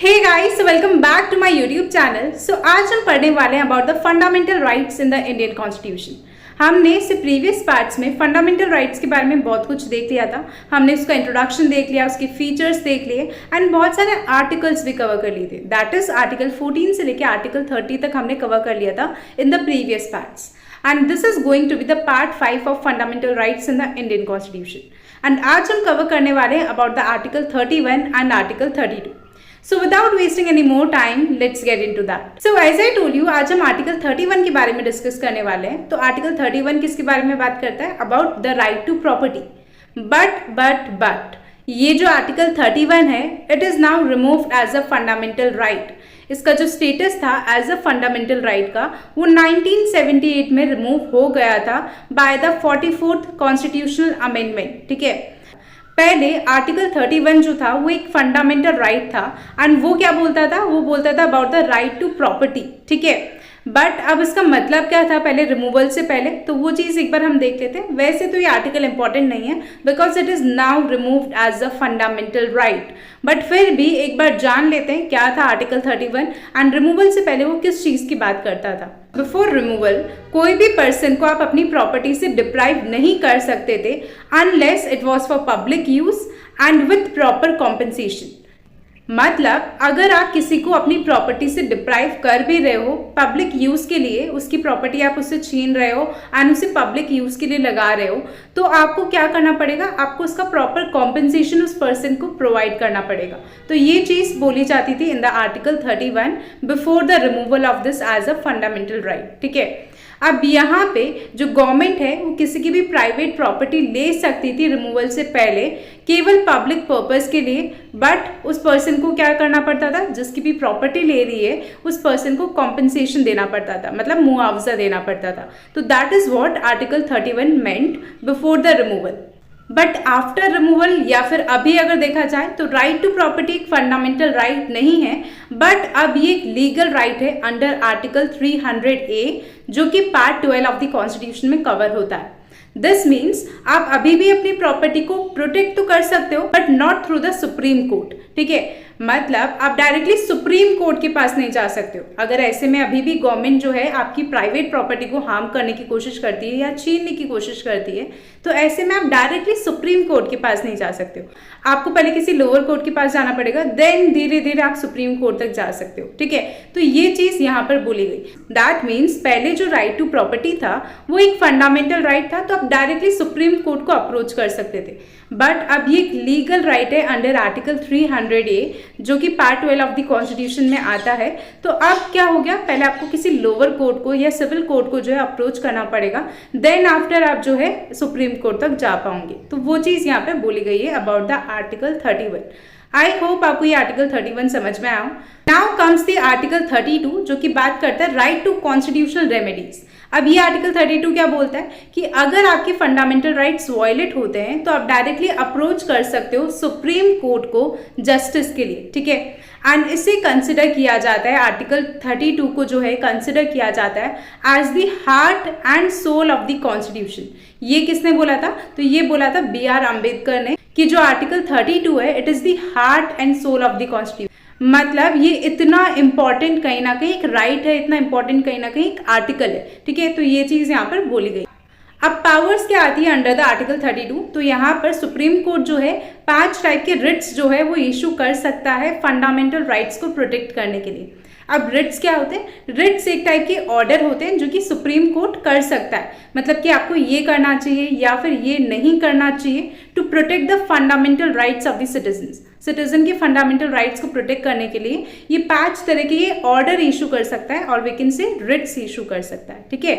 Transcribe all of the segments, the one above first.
Hey guys, welcome back to my YouTube channel. आज हम पढ़ने वाले हैं about the fundamental rights in the Indian constitution. हमने इससे प्रीवियस पार्ट्स में फंडामेंटल राइट्स के बारे में बहुत कुछ देख लिया था। हमने उसका इंट्रोडक्शन देख लिया, उसके फीचर्स देख लिए एंड बहुत सारे आर्टिकल्स भी कवर कर लिए थे। दैट इज आर्टिकल 14 से लेकर आर्टिकल 30 तक हमने कवर कर लिया था in the previous parts. And this is going to be the part 5 of fundamental rights in the Indian constitution. And आज हम कवर करने वाले हैं about the article 31 and article 32। So without wasting any more time, let's get into that. So as I told you, आज हम article 31 के बारे में डिस्कस करने वाले हैं। तो आर्टिकल 31 किसके बारे में बात करता है? About the right to property. But ये जो आर्टिकल 31 है, it is now removed as a fundamental right. इसका जो स्टेटस था एज अ फंडामेंटल राइट का, वो 1978 में रिमूव हो गया था by the 44th constitutional amendment. ठीक है, पहले आर्टिकल 31 जो था वो एक फंडामेंटल राइट था एंड वो क्या बोलता था? वो बोलता था about the right to property. ठीक है, बट अब इसका मतलब क्या था पहले रिमूवल से पहले, तो वो चीज़ एक बार हम देख लेते हैं। वैसे तो ये आर्टिकल इंपॉर्टेंट नहीं है because it is now removed as a fundamental right, but फिर भी एक बार जान लेते हैं क्या था आर्टिकल 31 एंड रिमूवल से पहले वो किस चीज़ की बात करता था। बिफोर रिमूवल कोई भी पर्सन को आप अपनी प्रॉपर्टी से डिप्राइव नहीं कर सकते थे unless it was for public use and with proper compensation. मतलब अगर आप किसी को अपनी प्रॉपर्टी से डिप्राइव कर भी रहे हो पब्लिक यूज़ के लिए, उसकी प्रॉपर्टी आप उससे छीन रहे हो एंड उसे पब्लिक यूज़ के लिए लगा रहे हो, तो आपको क्या करना पड़ेगा? आपको उसका प्रॉपर कॉम्पनसेशन उस पर्सन को प्रोवाइड करना पड़ेगा। तो ये चीज़ बोली जाती थी in the article 31 before the removal of this as a fundamental right. ठीक है, अब यहाँ पे जो गवर्नमेंट है वो किसी की भी प्राइवेट प्रॉपर्टी ले सकती थी रिमूवल से पहले केवल पब्लिक पर्पस के लिए, बट उस पर्सन को क्या करना पड़ता था? जिसकी भी प्रॉपर्टी ले रही है उस पर्सन को कॉम्पनसेशन देना पड़ता था, मतलब मुआवजा देना पड़ता था। तो that is what article 31 meant before the removal. But after removal या फिर अभी अगर देखा जाए तो राइट टू प्रॉपर्टी एक फंडामेंटल राइट नहीं है, बट अब ये एक लीगल राइट है अंडर आर्टिकल 300A जो कि पार्ट 12 ऑफ द कॉन्स्टिट्यूशन में कवर होता है। दिस मीन्स आप अभी भी अपनी प्रॉपर्टी को प्रोटेक्ट तो कर सकते हो but not through the supreme court. ठीक है, मतलब आप डायरेक्टली सुप्रीम कोर्ट के पास नहीं जा सकते हो। अगर ऐसे में अभी भी गवर्नमेंट जो है आपकी प्राइवेट प्रॉपर्टी को हार्म करने की कोशिश करती है या छीनने की कोशिश करती है, तो ऐसे में आप डायरेक्टली सुप्रीम कोर्ट के पास नहीं जा सकते हो। आपको पहले किसी लोअर कोर्ट के पास जाना पड़ेगा, देन धीरे धीरे आप सुप्रीम कोर्ट तक जा सकते हो। ठीक है, तो ये चीज यहाँ पर बोली गई। दैट मीन्स पहले जो राइट टू प्रॉपर्टी था वो एक फंडामेंटल राइट था, तो आप डायरेक्टली सुप्रीम कोर्ट को अप्रोच कर सकते थे, बट अब ये एक लीगल राइट है अंडर आर्टिकल 300A जो कि पार्ट 12 ऑफ द कॉन्स्टिट्यूशन में आता है। तो अब क्या हो गया? पहले आपको किसी लोअर कोर्ट को या सिविल कोर्ट को जो है अप्रोच करना पड़ेगा, देन आफ्टर आप जो है सुप्रीम कोर्ट तक जा पाओगे। तो वो चीज़ यहाँ पे बोली गई है about the article 31। I hope आपको ये आर्टिकल 31 समझ में आया। नाउ कम्स द आर्टिकल 32 जो कि बात करता है राइट टू कॉन्स्टिट्यूशनल रेमेडीज। अब ये आर्टिकल 32 क्या बोलता है कि अगर आपके फंडामेंटल राइट्स वायलेट होते हैं तो आप डायरेक्टली अप्रोच कर सकते हो सुप्रीम कोर्ट को जस्टिस के लिए। ठीक है, एंड इसे कंसिडर किया जाता है, आर्टिकल 32 को जो है कंसिडर किया जाता है as the heart and soul of the constitution. ये किसने बोला था? तो ये बोला था BR अम्बेडकर ने कि जो आर्टिकल 32 है it is the heart and soul of the constitution. मतलब ये इतना इंपॉर्टेंट कहीं ना कहीं एक राइट है, इतना इंपॉर्टेंट कहीं ना कहीं एक आर्टिकल है। ठीक है, तो ये चीज यहाँ पर बोली गई। अब पावर्स क्या आती है अंडर द आर्टिकल 32? तो यहाँ पर सुप्रीम कोर्ट जो है 5 टाइप के रिट्स जो है वो इशू कर सकता है फंडामेंटल राइट्स को प्रोटेक्ट करने के लिए। अब रिट्स क्या होते हैं? रिट्स एक टाइप के ऑर्डर होते हैं जो कि सुप्रीम कोर्ट कर सकता है, मतलब कि आपको ये करना चाहिए या फिर ये नहीं करना चाहिए to protect the fundamental rights of the citizen के फंडामेंटल राइट्स को प्रोटेक्ट करने के लिए ये 5 तरह के ये ऑर्डर इशू कर सकता है और we can say writs issue कर सकता है। ठीक है,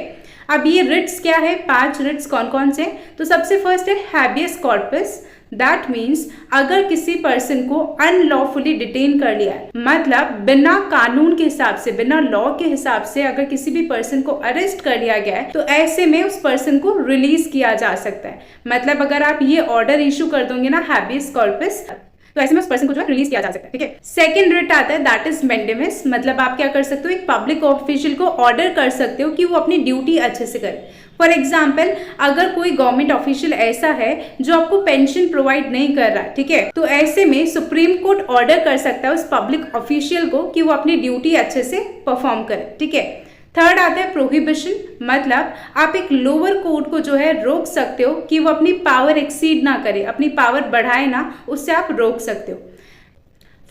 अब ये रिट्स क्या है? 5 रिट्स कौन कौन से? तो सबसे फर्स्ट है हैबियस कॉर्पस। दैट मीन्स अगर किसी पर्सन को अनलॉफुली डिटेन कर लिया है, मतलब बिना कानून के हिसाब से, बिना लॉ के हिसाब से अगर किसी भी पर्सन को अरेस्ट कर लिया गया है, तो ऐसे में उस पर्सन को रिलीज किया जा सकता है। मतलब अगर आप ये ऑर्डर इशू कर दोगे ना हैबियस कॉर्पस, तो ऐसे में उस पर्सन को जो है रिलीज किया जा सकता है। ठीक है, सेकंड रिट आता है दैट इज मैंडेमिस। मतलब आप क्या कर सकते हो? एक पब्लिक ऑफिशियल को ऑर्डर कर सकते हो कि वो अपनी ड्यूटी अच्छे से करे, फॉर एग्जाम्पल, अगर कोई गवर्नमेंट ऑफिशियल ऐसा है जो आपको पेंशन प्रोवाइड नहीं कर रहा है, ठीक है, तो ऐसे में सुप्रीम कोर्ट ऑर्डर कर सकता है उस पब्लिक ऑफिशियल को कि वो अपनी ड्यूटी अच्छे से परफॉर्म करे, ठीक है। थर्ड आता है प्रोहिबिशन, मतलब आप एक लोअर कोर्ट को जो है रोक सकते हो कि वो अपनी पावर एक्सीड ना करे, अपनी पावर बढ़ाए ना, उससे आप रोक सकते हो।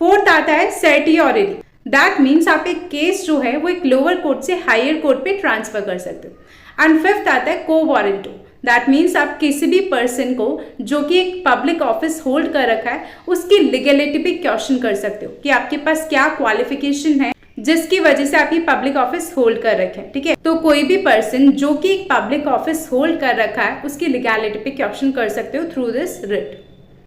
फोर्थ आता है सर्टियोरिटी, दैट मीन्स आप एक केस जो है वो एक लोअर कोर्ट से हायर कोर्ट पे ट्रांसफर कर सकते हो। एंड फिफ्थ आता है को वारंटो, दैट मीन्स आप किसी भी पर्सन को जो कि एक पब्लिक ऑफिस होल्ड कर रखा है उसकी लीगलिटी पे क्वेश्चन कर सकते हो कि आपके पास क्या क्वालिफिकेशन है जिसकी वजह से आप ये पब्लिक ऑफिस होल्ड कर रखे हैं, ठीक है। तो कोई भी पर्सन जो कि एक पब्लिक ऑफिस होल्ड कर रखा है उसकी लीगलिटी पे क्वेश्चन कर सकते हो थ्रू दिस रिट।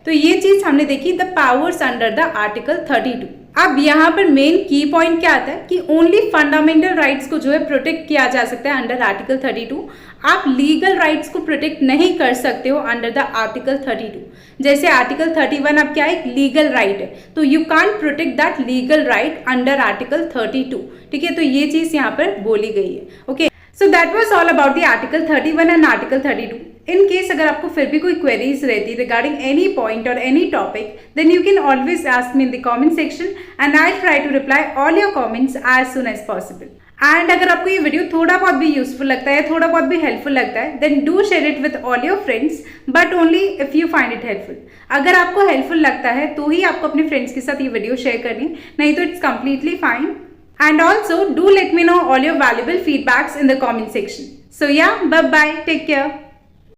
तो ये चीज हमने देखी the powers under the article 32। अब यहाँ पर मेन की पॉइंट क्या आता है कि ओनली फंडामेंटल राइट्स को जो है प्रोटेक्ट किया जा सकता है अंडर आर्टिकल 32। आप लीगल राइट्स को प्रोटेक्ट नहीं कर सकते हो अंडर द आर्टिकल 32। जैसे आर्टिकल 31 अब क्या है, एक लीगल राइट है, तो you can't protect that legal right under article 32, ठीक है। तो ये चीज यहाँ पर बोली गई है, okay. So that was all about the article 31 and article 32। In case अगर आपको फिर भी कोई क्वेरीज रहती रिगार्डिंग एनी पॉइंट और any topic, then you can always ask me in the comment section and I try to reply all your comments as soon as possible. And अगर आपको ये वीडियो थोड़ा बहुत भी यूजफुल लगता है, थोड़ा बहुत भी हेल्पफुल लगता है, then do share it with all your friends, but only if you find it helpful. अगर आपको हेल्पफुल लगता है तो ही आपको अपने फ्रेंड्स के साथ ये वीडियो शेयर करनी, नहीं तो it's completely fine. And also do let me know all your valuable feedbacks in the comment section. So yeah, bye bye, take care.